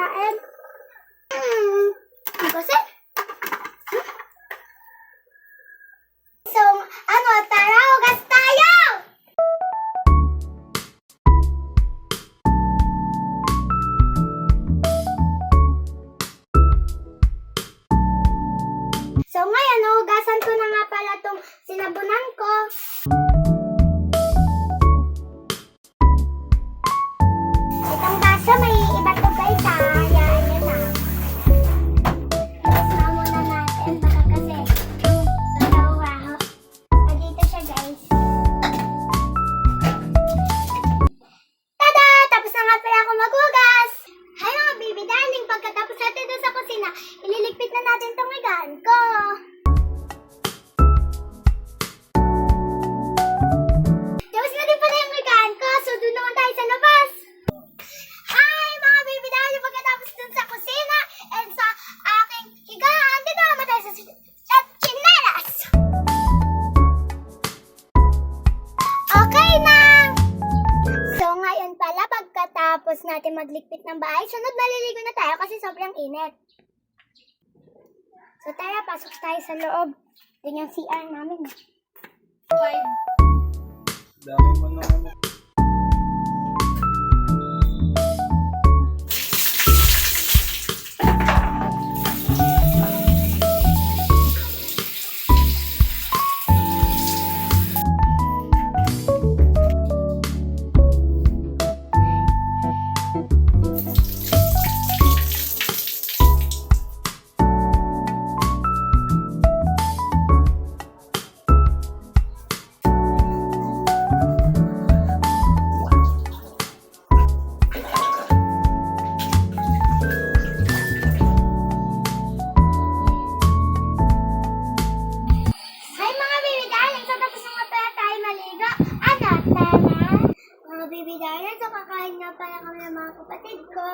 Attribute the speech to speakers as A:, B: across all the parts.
A: pagkain. Kasi? So, tara, hugas tayo! So, ngayon, hugasan ko na nga pala itong sinabunan ko. Itong baso, may iba to guys, ha? Hayaan nyo na. Hugas na muna natin, baka kasi dalawa. Dito siya, guys. Tada! Tapos na nga pala ako maghugas. Hi mga baby darling, pagkatapos natin doon sa kusina, ililigpit na natin itong higaan ko. Tapos na din pala yung higaan ko, so doon naman tayo sa labas. Hi mga baby darling, pagkatapos doon sa kusina and sa aking higaan, dito naman tayo sa chinelas. Okay na! So ngayon pala, pagkatapos natin magligpit ng bahay, sunod maliligo na tayo kasi sobrang init. So tara, pasok tayo sa loob. Din yung CR namin.
B: Dami mo naman.
A: Hi mga baby darling! So tapos na nga pala tayo maligo. Tara! Mga baby darling, so kakain nga pala kami ng mga kapatid ko.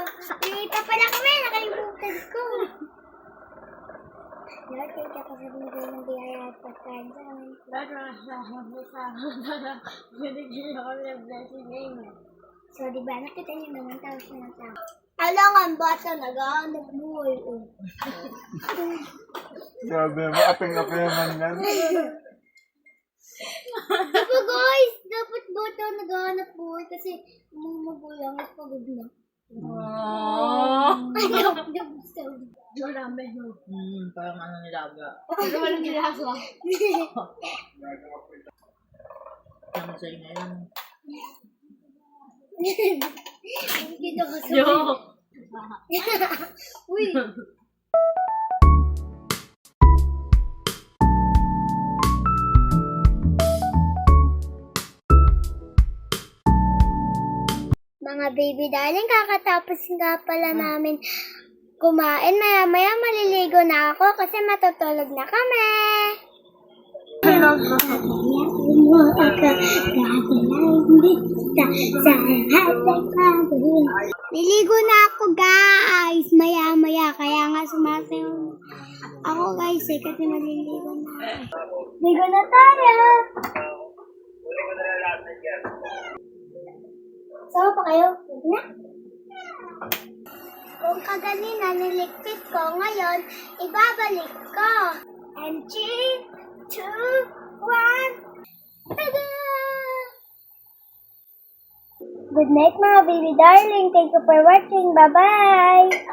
A: Pinita pala kami, nakalimutan ko. Lord, thank you kasi binigay ng biyaya at pagkain sa amin.
C: Binigyan kami ng blessing ngayon.
A: So, di ba, nakita niyo naman tao siya ng tao. Alam ang bata, nag-aanap buhay.
B: Grabe mo, apeng-apeng naman yan.
A: Diba guys, dapat bata nag-aanap buhay kasi magulang at pagod na.
C: Marami, no? Parang ano nilaga. Pero walang nilasa. Ang sa'yo ngayon.
A: Dito ka sa Uy! Mga baby darling, kakatapos nga pala namin kumain. Maya-maya maliligo na ako kasi matutulog na kami. Niligo na ako guys. Maya-maya. Kaya nga sumasayaw ako guys kasi maliligo na. Ligo na tayo. Sama pa kayo? Na? Kung kaganina niligpit ko, ngayon ibabalik ko. And 3, 2, 1. Tada! Good night mga baby darling. Thank you for watching. Bye-bye!